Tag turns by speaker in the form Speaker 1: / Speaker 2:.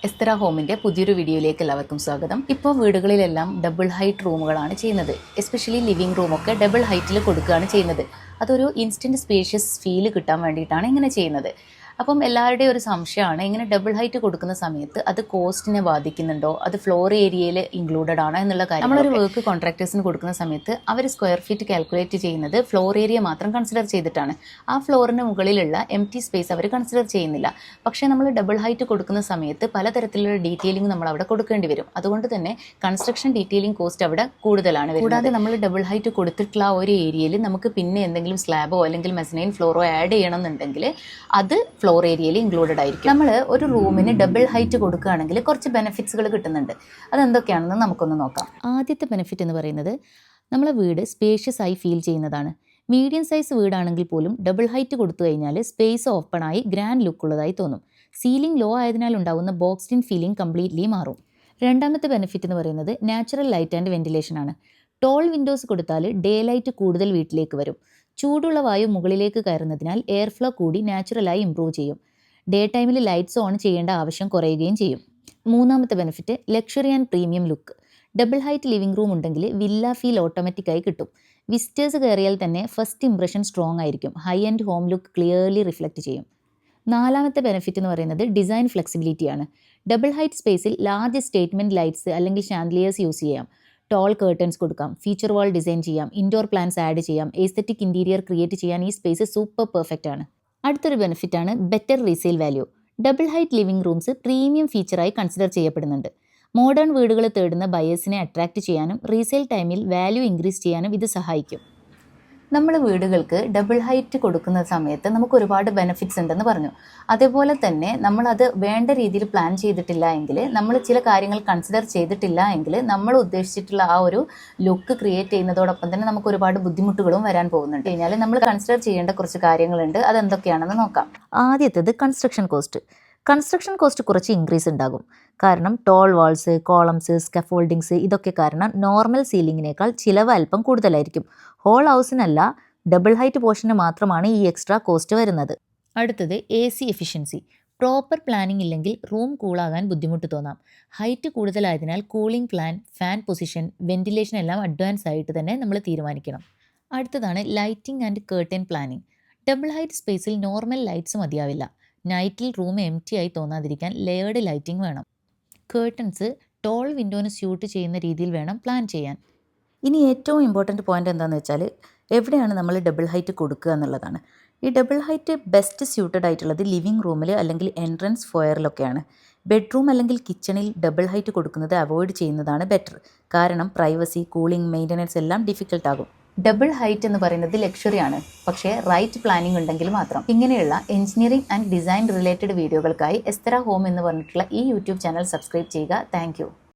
Speaker 1: എസ്തറ ഹോമിൻ്റെ പുതിയൊരു വീഡിയോയിലേക്ക് എല്ലാവർക്കും സ്വാഗതം. ഇപ്പോൾ വീടുകളിലെല്ലാം ഡബിൾ ഹൈറ്റ് റൂമുകളാണ് ചെയ്യുന്നത്. എസ്പെഷ്യലി ലിവിംഗ് റൂമൊക്കെ ഡബിൾ ഹൈറ്റിൽ കൊടുക്കുകയാണ് ചെയ്യുന്നത്. അതൊരു ഇൻസ്റ്റൻറ്റ് സ്പേഷ്യസ് ഫീല് കിട്ടാൻ വേണ്ടിയിട്ടാണ് ഇങ്ങനെ ചെയ്യുന്നത്. അപ്പം എല്ലാവരുടെയും ഒരു സംശയമാണ്, ഇങ്ങനെ ഡബിൾ ഹൈറ്റ് കൊടുക്കുന്ന സമയത്ത് അത് കോസ്റ്റിനെ ബാധിക്കുന്നുണ്ടോ, അത് ഫ്ലോർ ഏരിയയിൽ ഇൻക്ലൂഡഡ് ആണോ എന്നുള്ള കാര്യം. നമ്മളൊരു വർക്ക് കോൺട്രാക്ടേഴ്സിന് കൊടുക്കുന്ന സമയത്ത് അവർ സ്ക്വയർ ഫീറ്റ് കാൽക്കുലേറ്റ് ചെയ്യുന്നത് ഫ്ലോർ ഏരിയ മാത്രം കൺസിഡർ ചെയ്തിട്ടാണ്. ആ ഫ്ലോറിന് മുകളിലുള്ള എംപ്റ്റി സ്പേസ് അവർ കൺസിഡർ ചെയ്യുന്നില്ല. പക്ഷേ നമ്മൾ ഡബിൾ ഹൈറ്റ് കൊടുക്കുന്ന സമയത്ത് പലതരത്തിലുള്ള ഡീറ്റെയിലിംഗ് നമ്മൾ അവിടെ കൊടുക്കേണ്ടി വരും. അതുകൊണ്ട് തന്നെ കൺസ്ട്രക്ഷൻ ഡീറ്റെയിലിംഗ് കോസ്റ്റ് അവിടെ കൂടുതലാണ്. കൂടാതെ നമ്മൾ ഡബിൾ ഹൈറ്റ് കൊടുത്തിട്ടുള്ള ആ ഒരു ഏരിയയിൽ നമുക്ക് പിന്നെ എന്തെങ്കിലും സ്ലാബോ അല്ലെങ്കിൽ മെസനൈൻ ഫ്ലോറോ ആഡ് ചെയ്യണമെന്നുണ്ടെങ്കിൽ അത് ഫ്ലോർ ഏരിയയിൽ ഇൻക്ലൂഡഡ് ആയിരിക്കും. നമ്മൾ ഒരു റൂമിന് ഡബിൾ ഹൈറ്റ് കൊടുക്കുകയാണെങ്കിൽ കുറച്ച് ബെനിഫിറ്റ്സുകൾ കിട്ടുന്നുണ്ട്. അതെന്തൊക്കെയാണെന്ന് നമുക്കൊന്ന് നോക്കാം. ആദ്യത്തെ ബെനിഫിറ്റ് എന്ന് പറയുന്നത് നമ്മളെ വീട് സ്പേഷ്യസ് ആയി ഫീൽ ചെയ്യുന്നതാണ്. മീഡിയം സൈസ് വീടാണെങ്കിൽ പോലും ഡബിൾ ഹൈറ്റ് കൊടുത്തു കഴിഞ്ഞാൽ സ്പേസ് ഓപ്പണായി ഗ്രാൻഡ് ലുക്ക് ഉള്ളതായി തോന്നും. സീലിംഗ് ലോ ആയതിനാൽ ഉണ്ടാകുന്ന ബോക്സ്ഡ് ഇൻ ഫീലിംഗ് കംപ്ലീറ്റ്ലി മാറും. രണ്ടാമത്തെ ബെനിഫിറ്റ് എന്ന് പറയുന്നത് നാച്ചുറൽ ലൈറ്റ് ആൻഡ് വെന്റിലേഷൻ ആണ്. ടോൾ വിൻഡോസ് കൊടുത്താൽ ഡേ ലൈറ്റ് കൂടുതൽ വീട്ടിലേക്ക് വരും. ചൂടുള്ള വായു മുകളിലേക്ക് കയറുന്നതിനാൽ എയർ ഫ്ലോ കൂടി നാച്ചുറലായി ഇംപ്രൂവ് ചെയ്യും. ഡേ ടൈമിൽ ലൈറ്റ്സ് ഓൺ ചെയ്യേണ്ട ആവശ്യം കുറയുകയും ചെയ്യും. മൂന്നാമത്തെ benefit luxury and premium look. Double height living room ഉണ്ടെങ്കിൽ വില്ല ഫീൽ ഓട്ടോമാറ്റിക്കായി കിട്ടും. വിസിറ്റേഴ്സ് കയറിയാൽ തന്നെ ഫസ്റ്റ് ഇംപ്രഷൻ സ്ട്രോങ് ആയിരിക്കും. High and home look clearly reflect ചെയ്യും. നാലാമത്തെ ബെനിഫിറ്റ് എന്ന് പറയുന്നത് ഡിസൈൻ ഫ്ലെക്സിബിലിറ്റിയാണ്. ഡബിൾ ഹൈറ്റ് സ്പേസിൽ ലാർജ് സ്റ്റേറ്റ്മെൻറ്റ് ലൈറ്റ്സ് അല്ലെങ്കിൽ ഷാൻഡലിയേഴ്സ് യൂസ് ചെയ്യാം. ടോൾ കേർട്ടൻസ് കൊടുക്കാം, ഫീച്ചർ വാൾ ഡിസൈൻ ചെയ്യാം, ഇൻഡോർ പ്ലാന്റ്സ് ആഡ് ചെയ്യാം, എസ്തെറ്റിക് ഇൻറ്റീരിയർ ക്രിയേറ്റ് ചെയ്യാൻ ഈ സ്പേസ് സൂപ്പർ പെർഫെക്റ്റ് ആണ്. അടുത്തൊരു ബെനിഫിറ്റാണ് better resale value. Double height living rooms premium ഫീച്ചറായി കൺസിഡർ ചെയ്യപ്പെടുന്നുണ്ട്. മോഡേൺ വീടുകൾ തേടുന്ന ബയേഴ്സിനെ അട്രാക്റ്റ് ചെയ്യാനും റീസെയിൽ ടൈമിൽ വാല്യൂ ഇൻക്രീസ് ചെയ്യാനും ഇത് സഹായിക്കും. നമ്മൾ വീടുകൾക്ക് ഡബിൾ ഹൈറ്റ് കൊടുക്കുന്ന സമയത്ത് നമുക്ക് ഒരുപാട് ബെനിഫിറ്റ്സ് ഉണ്ടെന്ന് പറഞ്ഞു. അതേപോലെ തന്നെ നമ്മളത് വേണ്ട രീതിയിൽ പ്ലാൻ ചെയ്തിട്ടില്ല എങ്കിൽ, നമ്മൾ ചില കാര്യങ്ങൾ കൺസിഡർ ചെയ്തിട്ടില്ല എങ്കിൽ, നമ്മൾ ഉദ്ദേശിച്ചിട്ടുള്ള ആ ഒരു ലുക്ക് ക്രിയേറ്റ് ചെയ്യുന്നതോടൊപ്പം തന്നെ നമുക്ക് ഒരുപാട് ബുദ്ധിമുട്ടുകളും വരാൻ പോകുന്നുണ്ട്. കഴിഞ്ഞാൽ നമ്മൾ കൺസിഡർ ചെയ്യേണ്ട കുറച്ച് കാര്യങ്ങളുണ്ട്. അതെന്തൊക്കെയാണെന്ന് നോക്കാം. ആദ്യത്തേത് കൺസ്ട്രക്ഷൻ കോസ്റ്റ്. കൺസ്ട്രക്ഷൻ കോസ്റ്റ് കുറച്ച് ഇൻക്രീസ് ഉണ്ടാകും. കാരണം ടോൾ വാൾസ്, കോളംസ്, സ്കഫോൾഡിങ്സ് ഇതൊക്കെ കാരണം നോർമൽ സീലിങ്ങിനേക്കാൾ ചിലവ് അല്പം കൂടുതലായിരിക്കും. ഹോൾ ഹൗസിനല്ല, ഡബിൾ ഹൈറ്റ് പോർഷന് മാത്രമാണ് ഈ എക്സ്ട്രാ കോസ്റ്റ് വരുന്നത്. അടുത്തത് AC എഫിഷ്യൻസി. പ്രോപ്പർ പ്ലാനിംഗ് ഇല്ലെങ്കിൽ റൂം കൂളാകാൻ ബുദ്ധിമുട്ട് തോന്നാം. ഹൈറ്റ് കൂടുതലായതിനാൽ cooling plan, fan position, ventilation എല്ലാം അഡ്വാൻസ് ആയിട്ട് തന്നെ നമ്മൾ തീരുമാനിക്കണം. അടുത്തതാണ് lighting and curtain planning. Double height സ്പേസിൽ നോർമൽ ലൈറ്റ്സ് മതിയാവില്ല. നൈറ്റിൽ റൂം എംപ്റ്റി ആയി തോന്നാതിരിക്കാൻ ലെയേർഡ് ലൈറ്റിംഗ് വേണം. കേർട്ടൻസ് ടോൾ വിൻഡോന് സ്യൂട്ട് ചെയ്യുന്ന രീതിയിൽ വേണം പ്ലാൻ ചെയ്യാൻ. ഇനി ഏറ്റവും ഇമ്പോർട്ടൻറ്റ് പോയിൻ്റ് എന്താണെന്ന് വെച്ചാൽ എവിടെയാണ് നമ്മൾ ഡബിൾ ഹൈറ്റ് കൊടുക്കുക എന്നുള്ളതാണ്. ഈ ഡബിൾ ഹൈറ്റ് ബെസ്റ്റ് സ്യൂട്ടഡ് ആയിട്ടുള്ളത് ലിവിംഗ് റൂമിൽ അല്ലെങ്കിൽ എൻട്രൻസ് ഫോയറിലൊക്കെയാണ്. ബെഡ്റൂം അല്ലെങ്കിൽ കിച്ചണിൽ ഡബിൾ ഹൈറ്റ് കൊടുക്കുന്നത് അവോയ്ഡ് ചെയ്യുന്നതാണ് ബെറ്റർ. കാരണം പ്രൈവസി, കൂളിംഗ്, മെയിൻ്റനൻസ് എല്ലാം ഡിഫിക്കൽട്ട് ആകും. ഡബിൾ ഹൈറ്റ് എന്ന് പറയുന്നത് ലക്ഷറിയാണ്, പക്ഷേ റൈറ്റ് പ്ലാനിംഗ് ഉണ്ടെങ്കിൽ മാത്രം. ഇങ്ങനെയുള്ള എഞ്ചിനീയറിംഗ് ആൻഡ് ഡിസൈൻ റിലേറ്റഡ് വീഡിയോകൾക്കായി എസ്തറ ഹോം എന്ന് പറഞ്ഞിട്ടുള്ള ഈ യൂട്യൂബ് ചാനൽ സബ്സ്ക്രൈബ് ചെയ്യുക. താങ്ക്